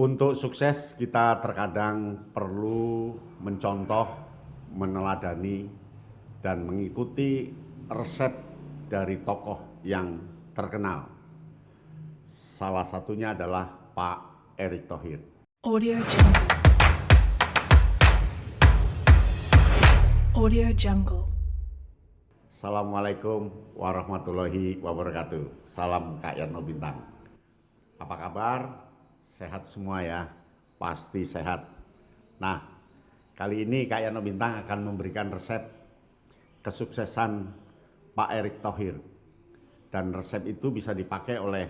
Untuk sukses kita terkadang perlu mencontoh, meneladani, dan mengikuti resep dari tokoh yang terkenal. Salah satunya adalah Pak Erick Thohir. Audio Jungle. Audio Jungle. Assalamualaikum warahmatullahi wabarakatuh. Salam Kak Yatno Bintang. Apa kabar? Sehat semua ya? Pasti sehat. Nah, kali ini Kak Yatno Bintang akan memberikan resep kesuksesan Pak Erick Thohir. Dan resep itu bisa dipakai oleh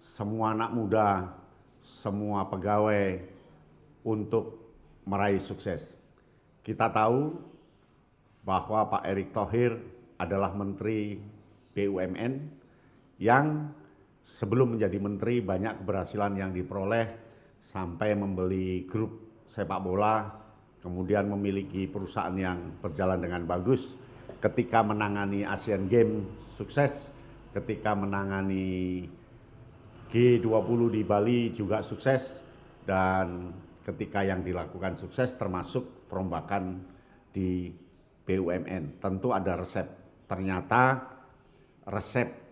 semua anak muda, semua pegawai untuk meraih sukses. Kita tahu bahwa Pak Erick Thohir adalah Menteri BUMN yang sebelum menjadi menteri banyak keberhasilan yang diperoleh sampai membeli grup sepak bola, kemudian memiliki perusahaan yang berjalan dengan bagus. Ketika menangani Asian Games sukses, ketika menangani G20 di Bali juga sukses, dan ketika yang dilakukan sukses termasuk perombakan di BUMN. Tentu ada resep. Ternyata resep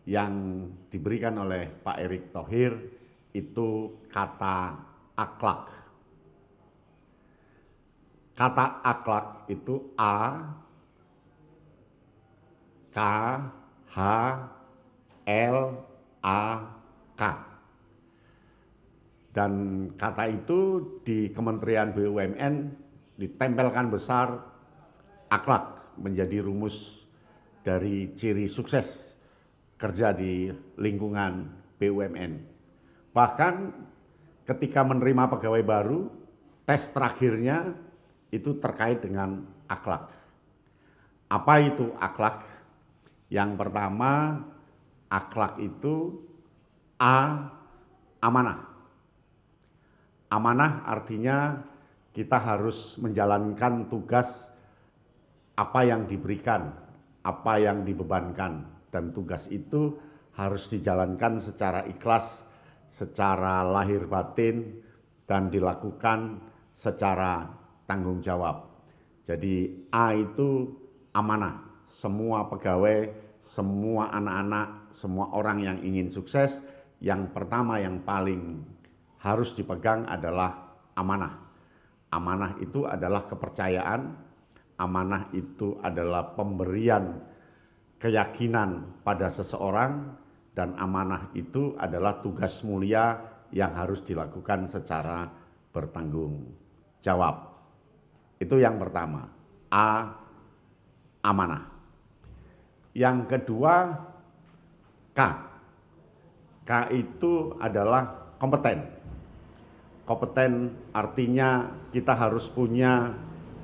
yang diberikan oleh Pak Erick Thohir itu kata akhlak. Kata akhlak itu A, K, H, L, A, K. Dan kata itu di Kementerian BUMN ditempelkan besar, akhlak menjadi rumus dari ciri sukses kerja di lingkungan BUMN. Bahkan ketika menerima pegawai baru, tes terakhirnya itu terkait dengan akhlak. Apa itu akhlak? Yang pertama, akhlak itu A, amanah. Amanah artinya kita harus menjalankan tugas apa yang diberikan, apa yang dibebankan, dan tugas itu harus dijalankan secara ikhlas, secara lahir batin, dan dilakukan secara tanggung jawab. Jadi A itu amanah. Semua pegawai, semua anak-anak, semua orang yang ingin sukses, yang pertama yang paling harus dipegang adalah amanah. Amanah itu adalah kepercayaan, amanah itu adalah pemberian keyakinan pada seseorang, dan amanah itu adalah tugas mulia yang harus dilakukan secara bertanggung jawab. Itu yang pertama, A, amanah. Yang kedua, K. K itu adalah kompeten. Kompeten artinya kita harus punya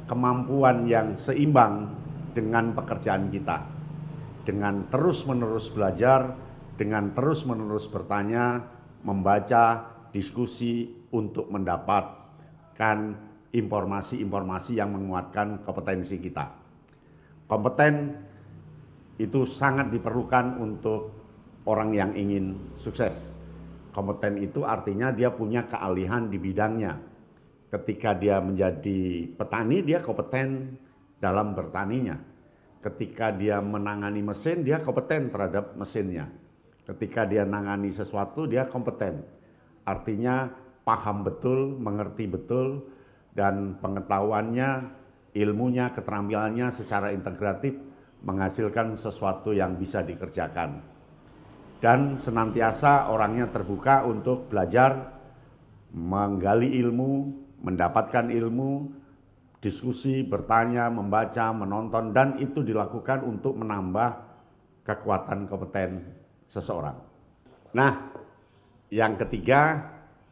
kemampuan yang seimbang dengan pekerjaan kita. Dengan terus-menerus belajar, dengan terus-menerus bertanya, membaca, diskusi untuk mendapatkan informasi-informasi yang menguatkan kompetensi kita. Kompeten itu sangat diperlukan untuk orang yang ingin sukses. Kompeten itu artinya dia punya keahlian di bidangnya. Ketika dia menjadi petani, dia kompeten dalam bertaninya. Ketika dia menangani mesin, dia kompeten terhadap mesinnya. Ketika dia menangani sesuatu, dia kompeten. Artinya paham betul, mengerti betul, dan pengetahuannya, ilmunya, keterampilannya secara integratif menghasilkan sesuatu yang bisa dikerjakan. Dan senantiasa orangnya terbuka untuk belajar, menggali ilmu, mendapatkan ilmu, diskusi, bertanya, membaca, menonton, dan itu dilakukan untuk menambah kekuatan kompeten seseorang. Nah, yang ketiga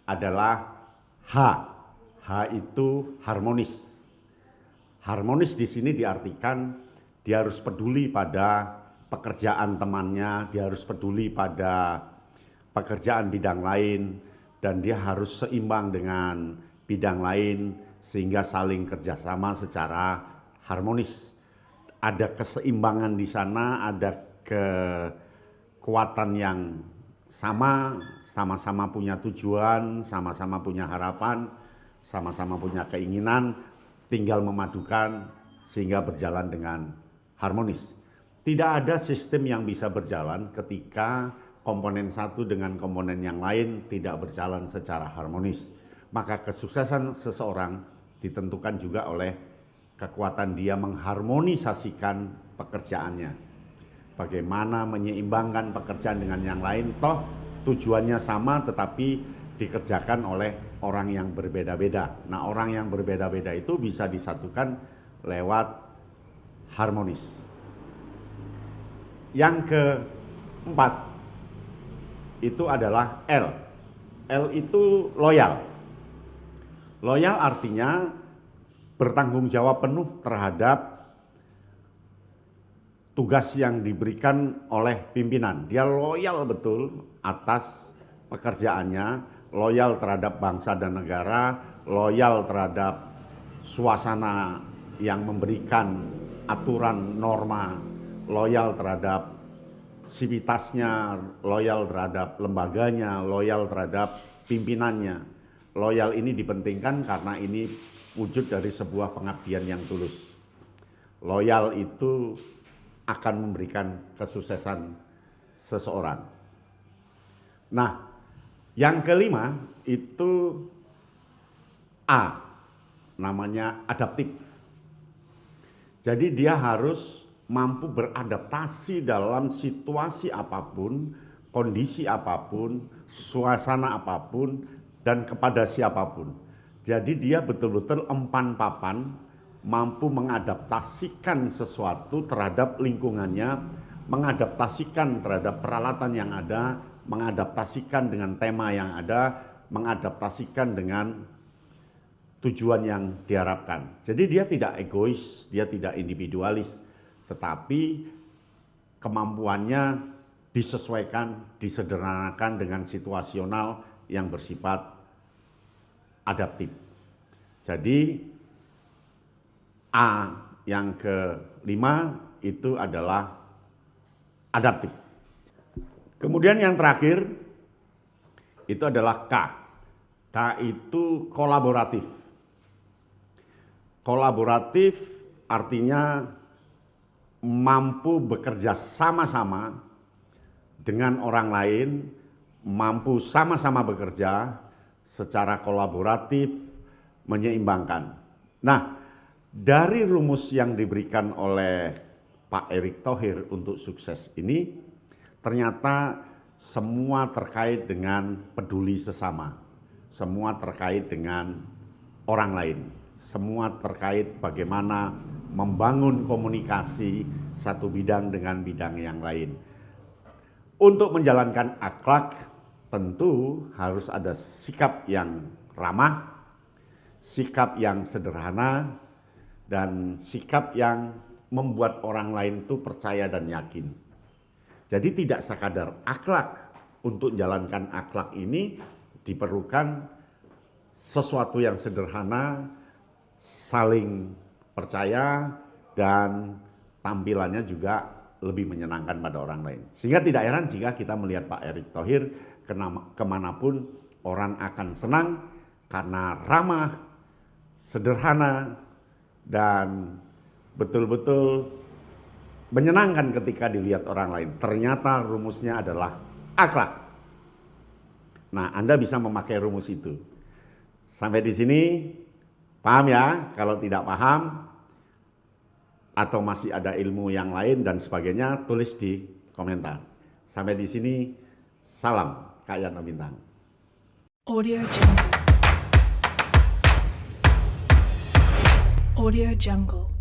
adalah H. H itu harmonis. Harmonis di sini diartikan dia harus peduli pada pekerjaan temannya, dia harus peduli pada pekerjaan bidang lain, dan dia harus seimbang dengan bidang lain, sehingga saling kerjasama secara harmonis. Ada keseimbangan di sana, ada kekuatan yang sama-sama punya tujuan, sama-sama punya harapan, sama-sama punya keinginan, tinggal memadukan sehingga berjalan dengan harmonis. Tidak ada sistem yang bisa berjalan ketika komponen satu dengan komponen yang lain tidak berjalan secara harmonis. Maka kesuksesan seseorang ditentukan juga oleh kekuatan dia mengharmonisasikan pekerjaannya. Bagaimana menyeimbangkan pekerjaan dengan yang lain, toh tujuannya sama tetapi dikerjakan oleh orang yang berbeda-beda. Nah, orang yang berbeda-beda itu bisa disatukan lewat harmonis. Yang keempat itu adalah L. L itu loyal. Loyal artinya bertanggung jawab penuh terhadap tugas yang diberikan oleh pimpinan. Dia loyal betul atas pekerjaannya, loyal terhadap bangsa dan negara, loyal terhadap suasana yang memberikan aturan norma, loyal terhadap sivitasnya, loyal terhadap lembaganya, loyal terhadap pimpinannya. Loyal ini dipentingkan karena ini wujud dari sebuah pengabdian yang tulus. Loyal itu akan memberikan kesuksesan seseorang. Nah, yang kelima itu A, namanya adaptif. Jadi dia harus mampu beradaptasi dalam situasi apapun, kondisi apapun, suasana apapun, dan kepada siapapun. Jadi dia betul-betul empan-papan, mampu mengadaptasikan sesuatu terhadap lingkungannya, mengadaptasikan terhadap peralatan yang ada, mengadaptasikan dengan tema yang ada, mengadaptasikan dengan tujuan yang diharapkan. Jadi dia tidak egois, dia tidak individualis, tetapi kemampuannya disesuaikan, disederhanakan dengan situasional yang bersifat adaptif. Jadi A yang kelima itu adalah adaptif. Kemudian yang terakhir itu adalah K. K itu kolaboratif. Kolaboratif artinya mampu bekerja sama-sama dengan orang lain, mampu sama-sama bekerja secara kolaboratif, menyeimbangkan. Nah, dari rumus yang diberikan oleh Pak Erick Thohir untuk sukses ini, ternyata semua terkait dengan peduli sesama, semua terkait dengan orang lain, semua terkait bagaimana membangun komunikasi satu bidang dengan bidang yang lain. Untuk menjalankan akhlak tentu harus ada sikap yang ramah, sikap yang sederhana, dan sikap yang membuat orang lain itu percaya dan yakin. Jadi tidak sekadar akhlak, untuk jalankan akhlak ini diperlukan sesuatu yang sederhana, saling percaya, dan tampilannya juga lebih menyenangkan pada orang lain. Sehingga tidak heran jika kita melihat Pak Erick Thohir kemanapun orang akan senang karena ramah, sederhana, dan betul-betul menyenangkan ketika dilihat orang lain. Ternyata rumusnya adalah akhlak. Nah, Anda bisa memakai rumus itu. Sampai di sini paham ya? Kalau tidak paham atau masih ada ilmu yang lain dan sebagainya, tulis di komentar. Sampai di sini, salam Kak Yatno Bintang. Audio Jungle. Audio Jungle.